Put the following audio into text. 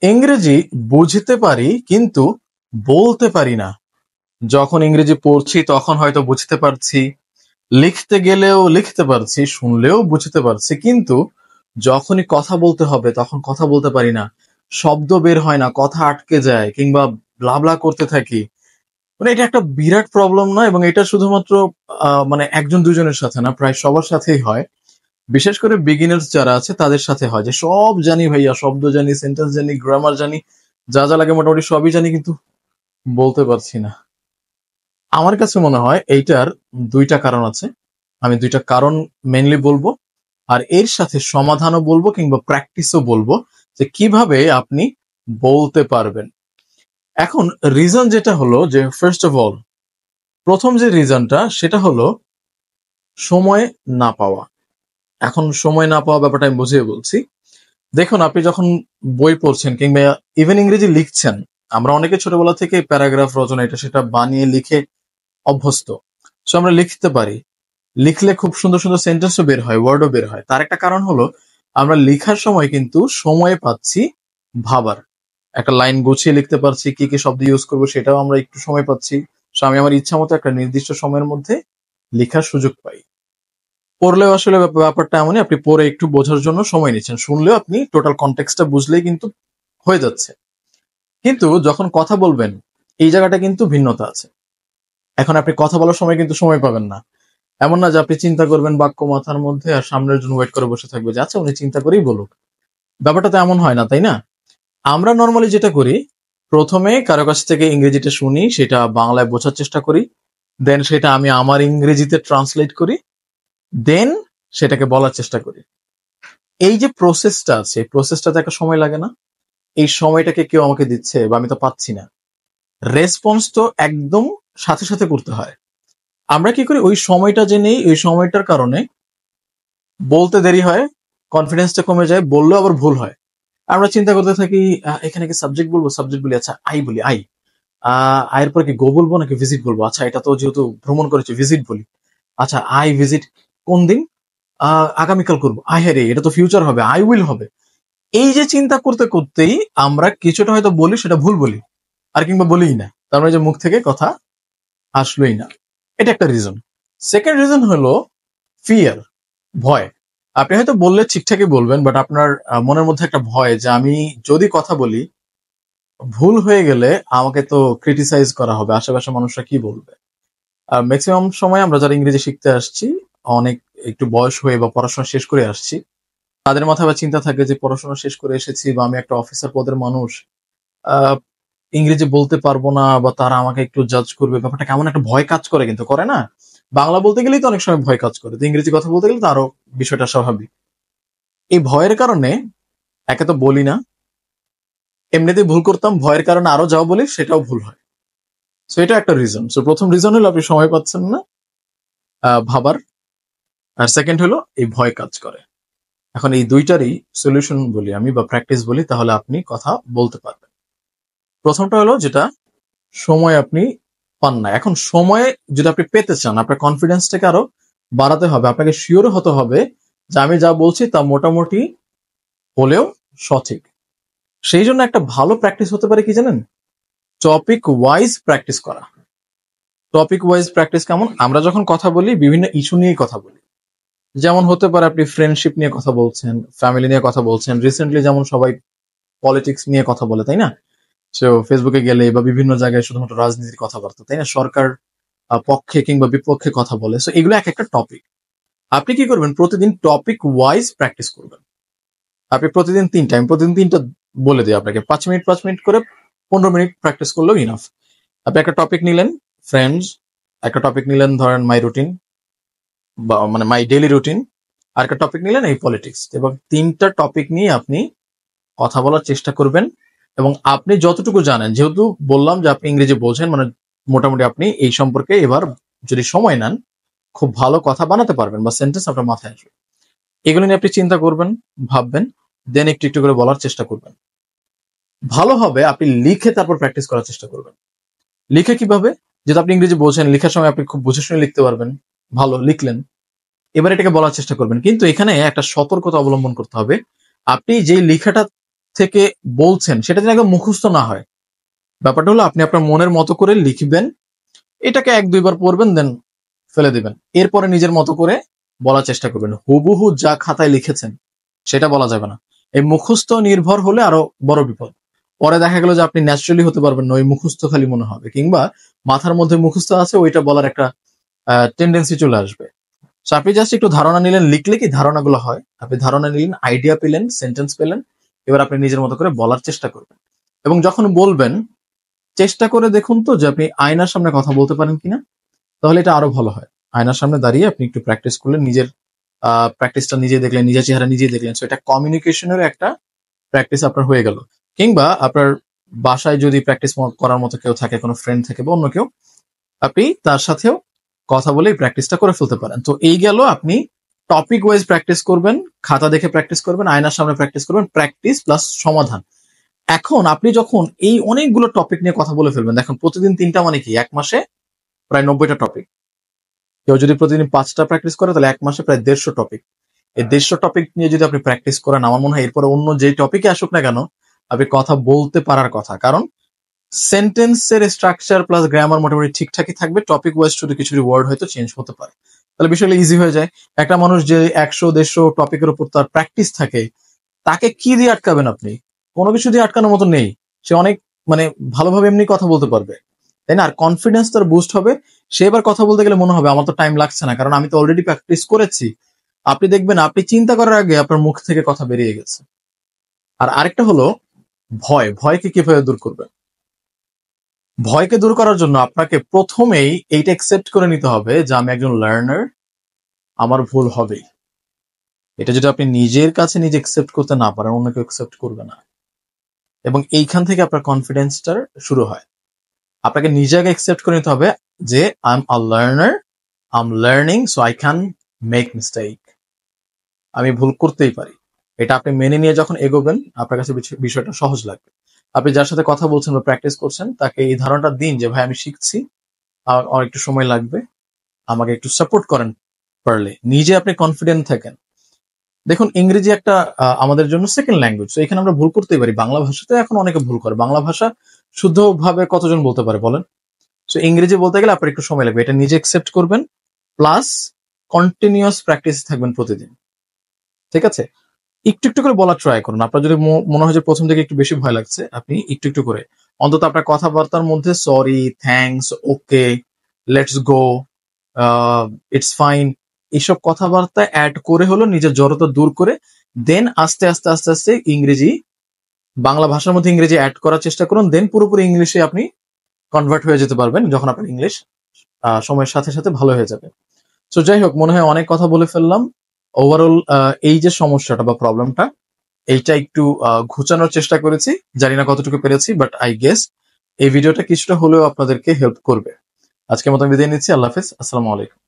ইংরেজি বুঝতে পারি কিন্তু বলতে পারি না। যখন ইংরেজি পড়ছি তখন হয়তো বুঝতে পারছি, লিখতে গেলেও লিখতে পারছি, শুনলেও বুঝতে পারছি, কিন্তু যখনই কথা বলতে হবে তখন কথা বলতে পারি না। শব্দ বের হয় না, কথা আটকে যায় কিংবা ব্লাবলা করতে থাকি। মানে এটা একটা বিরাট প্রবলেম না, এবং এটা শুধুমাত্র মানে একজন দুজনের সাথে না, প্রায় সবার সাথেই হয়। বিশেষ করে বিগিনার্স যারা আছে তাদের সাথে হয় যে সব জানি ভাইয়া, শব্দ জানি, সেন্টেন্স জানি, গ্রামার জানি, যা যা লাগে মোটামুটি সবই জানি, কিন্তু বলতে পারছি না। আমার কাছে মনে হয় এইটার দুইটা কারণ আছে। আমি দুইটা কারণ মেইনলি বলবো, আর এর সাথে সমাধানও বলবো কিংবা প্র্যাকটিসও বলবো যে কিভাবে আপনি বলতে পারবেন। এখন রিজন যেটা হলো যে ফার্স্ট অফ অল, প্রথম যে রিজনটা সেটা হলো সময় না পাওয়া। এখন সময় না পাওয়া ব্যাপারটা আমি বুঝিয়ে বলছি। দেখুন, আপনি যখন বই পড়ছেন কিংবা ইভেন ইংরেজি লিখছেন, আমরা অনেকে ছোটবেলা থেকে প্যারাগ্রাফ রচনা এটা সেটা বানিয়ে লিখে অভ্যস্ত। সো আমরা লিখতে পারি, লিখলে খুব সুন্দর সুন্দর সেন্টেন্সও বের হয়, ওয়ার্ডও বের হয়। তার একটা কারণ হলো আমরা লেখার সময় কিন্তু সময় পাচ্ছি ভাবার। একটা লাইন গুছিয়ে লিখতে পারছি, কি কি শব্দ ইউজ করবো সেটাও আমরা একটু সময় পাচ্ছি। সো আমি আমার ইচ্ছা মতো একটা নির্দিষ্ট সময়ের মধ্যে লেখার সুযোগ পাই। পড়লেও আসলে ব্যাপারটা এমনই, আপনি পড়ে একটু বোঝার জন্য সময় নিচ্ছেন, শুনলেও আপনি টোটাল কনটেক্সটটা বুঝলেই কিন্তু হয়ে যাচ্ছে। কিন্তু যখন কথা বলবেন, এই জায়গাটা কিন্তু ভিন্নতা আছে। এখন আপনি কথা বলার সময় কিন্তু সময় পাবেন না। এমন না যে আপনি চিন্তা করবেন বাক্য মাথার মধ্যে আর সামনের জন্য ওয়েট করে বসে থাকবে যে আচ্ছা উনি চিন্তা করেই বলুক। ব্যাপারটা তো এমন হয় না, তাই না? আমরা নর্মালি যেটা করি, প্রথমে কারো কাছ থেকে ইংরেজিটা শুনি, সেটা বাংলায় বোঝার চেষ্টা করি, দেন সেটা আমি আমার ইংরেজিতে ট্রান্সলেট করি, দেন সেটাকে বলার চেষ্টা করি। এই যে প্রসেসটা আছে, প্রসেসটাতে একটা সময় লাগে না? এই সময়টাকে কেউ আমাকে দিচ্ছে বা আমি তো পাচ্ছি না। রেসপন্স তো একদম সাথে সাথে করতে হয়। আমরা কি করি, ওই সময়টা যে নেই, ওই সময়টার কারণে বলতে দেরি হয়, কনফিডেন্সটা কমে যায়, বললেও আবার ভুল হয়। আমরা চিন্তা করতে থাকি এখানে কি সাবজেক্ট বলবো, সাবজেক্ট বলি, আচ্ছা আই বলি, আই। আয়ের পর কি গো বলবো নাকি ভিজিট বলবো, আচ্ছা এটা তো যেহেতু ভ্রমণ করেছি ভিজিট বলি, আচ্ছা আই ভিজিট কোন দিন, আগামীকাল করবো, আই হ্যাঁ রে এটা তো ফিউচার হবে, আই উইল হবে। এই যে চিন্তা করতে করতেই আমরা কিছুটা হয়তো বলি, সেটা ভুল বলি, আর কিংবা বলিই না, তার মানে যে মুখ থেকে কথা আসলোই না। এটা একটা রিজন। সেকেন্ড রিজন হলো ফিয়ার, ভয়। আপনি হয়তো বললে ঠিকঠাকই বলবেন, বাট আপনার মনের মধ্যে একটা ভয় যে আমি যদি কথা বলি, ভুল হয়ে গেলে আমাকে তো ক্রিটিসাইজ করা হবে, আশেপাশের মানুষরা কি বলবে। আর ম্যাক্সিমাম সময় আমরা যারা ইংরেজি শিখতে আসছি, অনেক একটু বয়স হয়ে বা পড়াশোনা শেষ করে আসছি, তাদের মাথায় আবার চিন্তা থাকে যে পড়াশোনা শেষ করে এসেছি বা আমি একটা অফিসার পদের মানুষ, আহ, ইংরেজি বলতে পারবো না বা তারা আমাকে একটু জাজ করবে, ব্যাপারটা কেমন একটা ভয় কাজ করে, কিন্তু করে না? বাংলা বলতে গেলেই তো অনেক সময় ভয় কাজ করে, তো ইংরেজি কথা বলতে গেলে তো আরো বিষয়টা স্বাভাবিক। এই ভয়ের কারণে একে তো বলি না, এমনিতেই ভুল করতাম, ভয়ের কারণে আরো যাও বলি সেটাও ভুল হয়। সো এটা একটা রিজন। সো প্রথম রিজন হলো আপনি সময় পাচ্ছেন না ভাবার, আর সেকেন্ড হলো এই ভয় কাজ করে। এখন এই দুইটারই সলিউশন বলি আমি বা প্র্যাকটিস বলি, তাহলে আপনি কথা বলতে পারবেন। প্রথমটা হলো যেটা, সময় আপনি পান না। এখন সময় যদি আপনি পেতে চান, আপনার কনফিডেন্সটাকে আরো বাড়াতে হবে, আপনাকে শিওর হতে হবে যে আমি যা বলছি তা মোটামুটি হলেও সঠিক। সেই জন্য একটা ভালো প্র্যাকটিস হতে পারে কি জানেন? টপিক ওয়াইজ প্র্যাকটিস করা। টপিক ওয়াইজ প্র্যাকটিস কেমন? আমরা যখন কথা বলি বিভিন্ন ইস্যু নিয়ে কথা বলি। যেমন হতে পারে আপনি ফ্রেন্ডশিপ নিয়ে কথা বলছেন, ফ্যামিলি নিয়ে কথা বলছেন, রিসেন্টলি যেমন সবাই পলিটিক্স নিয়ে কথা বলে, তাই না? সো ফেসবুকে গেলে বা বিভিন্ন জায়গায় শুধুমাত্র রাজনীতির কথাবার্তা, তাই না? সরকার পক্ষে কিংবা বিপক্ষে কথা বলে। সো এগুলো এক একটা টপিক। আপনি কি করবেন, প্রতিদিন টপিক ওয়াইজ প্র্যাকটিস করবেন। আপনি প্রতিদিন তিনটা, আমি প্রতিদিন তিনটা বলে দিই আপনাকে, 5 মিনিট 5 মিনিট করে 15 মিনিট প্র্যাকটিস করলেও ইনাফ। আপনি একটা টপিক নিলেন ফ্রেন্ডস, একটা টপিক নিলেন ধরেন মাই রুটিন বা মানে মাই ডেইলি রুটিন, আর একটা টপিক নিলেন এই পলিটিক্স, এবং তিনটা টপিক নিয়ে আপনি কথা বলার চেষ্টা করবেন। এবং আপনি যতটুকু জানেন, যেহেতু বললাম যে আপনি ইংরেজি বোঝেন, মানে মোটামুটি আপনি এই সম্পর্কে এবার যদি সময় নেন, খুব ভালো কথা বানাতে পারবেন বা সেন্টেন্স আপনার মাথায় আসবে। এগুলো নিয়ে আপনি চিন্তা করবেন, ভাববেন, দেন একটু একটু করে বলার চেষ্টা করবেন। ভালো হবে আপনি লিখে তারপর প্র্যাকটিস করার চেষ্টা করবেন। লিখে কিভাবে? যেহেতু আপনি ইংরেজি বোঝেন, লেখার সময় আপনি খুব বুঝে শুনে লিখতে পারবেন, ভালো লিখলেন, এবার এটাকে বলার চেষ্টা করবেন। কিন্তু এখানে একটা সতর্কতা অবলম্বন করতে হবে। আপনি যে লেখাটা থেকে বলছেন সেটা যেন একদম মুখস্থ না হয়। ব্যাপারটা হলো আপনি আপনার মনের মতো করে লিখবেন, এটাকে 1-2 বার পড়বেন, দেন ফেলে দিবেন। এরপরে নিজের মতো করে বলার চেষ্টা করবেন। হুবহু যা খাতায় লিখেছেন সেটা বলা যাবে না। এই মুখস্থ নির্ভর হলে আরো বড় বিপদ। পরে দেখা গেল যে আপনি ন্যাচারালি হতে পারবেন না, ওই মুখস্থ খালি মনে হবে, কিংবা মাথার মধ্যে মুখস্থ আছে ওইটা বলার একটা টেন্ডেন্সি চলে আসবে। সো আপনি জাস্ট একটু ধারণা নিলেন, লিখলে কি ধারণাগুলো হয়, আপনি ধারণা নিলেন, আইডিয়া পেলেন, সেন্টেন্স পেলেন, এবার আপনি নিজের মতো করে বলার চেষ্টা করবেন। এবং যখন বলবেন চেষ্টা করে দেখুন তো যে আপনি আয়নার সামনে কথা বলতে পারেন কিনা, তাহলে এটা আরো ভালো হয়। আয়নার সামনে দাঁড়িয়ে আপনি একটু প্র্যাকটিস করলেন, নিজের প্র্যাকটিসটা নিজে দেখলেন, নিজের চেহারা নিজেই দেখলেন, সো এটা কমিউনিকেশনের একটা প্র্যাকটিস আপনার হয়ে গেল। কিংবা আপনার বাসায় যদি প্র্যাকটিস করার মতো কেউ থাকে, কোনো ফ্রেন্ড থাকে বা অন্য কেউ, আপনি তার সাথেও কথা বলে প্র্যাকটিসটা করে ফেলতে পারেন। তো এই গেল, আপনি টপিক ওয়াইজ প্র্যাকটিস করবেন, খাতা দেখে প্র্যাকটিস করবেন, আয়নার সামনে প্র্যাকটিস করবেন, প্র্যাকটিস প্লাস সমাধান। এখন আপনি যখন এই অনেকগুলো টপিক নিয়ে কথা বলে ফেলবেন, দেখুন প্রতিদিন 3টা মানে কি, 1 মাসে প্রায় 90টা টপিক। কেউ যদি প্রতিদিন 5টা প্র্যাকটিস করে তাহলে 1 মাসে প্রায় 150 টপিক। এই 150 টপিক নিয়ে যদি আপনি প্র্যাকটিস করেন, আমার মনে হয় এরপরে অন্য যে টপিকে আসুক না কেন আপনি কথা বলতে পারার কথা। কারণ সেন্টেন্সের স্ট্রাকচার প্লাস গ্রামার মোটামুটি ঠিকঠাকই থাকবে, টপিক ওয়াইজ শুধু কিছু ওয়ার্ড হয়তো চেঞ্জ হতে পারে, তাহলে বিষয়টা ইজি হয়ে যায়। একটা মানুষ যে 100-150 টপিকের উপর তার প্র্যাকটিস থাকে, তাকে কি দিয়ে আটকাবেন আপনি? কোনো কিছু দিয়ে আটকানোর মতো নেই। সে অনেক মানে ভালোভাবে এমনি কথা বলতে পারবে, তাই না? আর কনফিডেন্স তার বুস্ট হবে। সে এবার কথা বলতে গেলে মনে হবে আমার তো টাইম লাগছে না, কারণ আমি তো অলরেডি প্র্যাকটিস করেছি। আপনি দেখবেন আপনি চিন্তা করার আগে আপনার মুখ থেকে কথা বেরিয়ে গেছে। আর আরেকটা হলো ভয়কে কিভাবে দূর করবেন। ভয়কে দূর করার জন্য আপনাকে প্রথমেই এইটা একসেপ্ট করে নিতে হবে যে আমি একজন লার্নার, আমার ভুল হবেই। এটা যদি আপনি নিজের কাছে নিজে একসেপ্ট করতে না পারেন, অন্য কেউ একসেপ্ট করবে না। এবং এইখান থেকে আপনার কনফিডেন্সটার শুরু হয়। আপনাকে নিজেকে একসেপ্ট করে নিতে হবে যে I am a learner, I am learning, so I can make mistake. আমি ভুল করতেই পারি। এটা আপনি মেনে নিয়ে যখন এগোবেন, আপনার কাছে বিষয়টা সহজ লাগবে। আপনি যার সাথে কথা বলছেন বা প্র্যাকটিস করছেন, তাকে এই ধারণাটা দিন যে ভাই আমি শিখছি, আমার একটু সময় লাগবে, আমাকে একটু সাপোর্ট করেন পারলে। নিজে আপনি কনফিডেন্ট থাকেন। দেখুন ইংরেজি একটা আমাদের জন্য সেকেন্ড ল্যাঙ্গুয়েজ, তো এখানে আমরা ভুল করতেই পারি। বাংলা ভাষাতে এখন অনেকে ভুল করে। বাংলা ভাষা শুদ্ধভাবে কতজন বলতে পারে বলেন? সো ইংরেজি বলতে গেলে আপনার একটু সময় লাগবে, এটা নিজে একসেপ্ট করবেন, প্লাস কন্টিনিউয়াস প্র্যাকটিস থাকবেন প্রতিদিন। ঠিক আছে? একটু একটু করে বলার ট্রাই করুন। আপনার যদি মনে হয় যে প্রথম থেকে একটু বেশি ভয় লাগছে, আপনি একটু একটু করে অন্তত আপনার কথাবার্তার মধ্যে sorry, thanks, okay, let's go, it's fine, এইসব কথাবার্তা অ্যাড করে হলো নিজের জড়তা দূর করে, দেন আস্তে আস্তে আস্তে আস্তে ইংরেজি, বাংলা ভাষার মধ্যে ইংরেজি অ্যাড করার চেষ্টা করুন, দেন পুরোপুরি ইংলিশে আপনি কনভার্ট হয়ে যেতে পারবেন যখন আপনার ইংলিশ সময়ের সাথে সাথে ভালো হয়ে যাবে। সো যাই হোক, মনে হয় অনেক কথা বলে ফেললাম। ওভারঅল এই যে সমস্যাটা বা প্রবলেমটা, এইটা একটু ঘুচানোর চেষ্টা করেছি। জানি না কতটুকু পেরেছি, বাট আই গেস এই ভিডিওটা কিছুটা হলেও আপনাদেরকে হেল্প করবে। আজকের মতো বিদায় নিচ্ছি। আল্লাহ হাফেজ, আসসালামু আলাইকুম।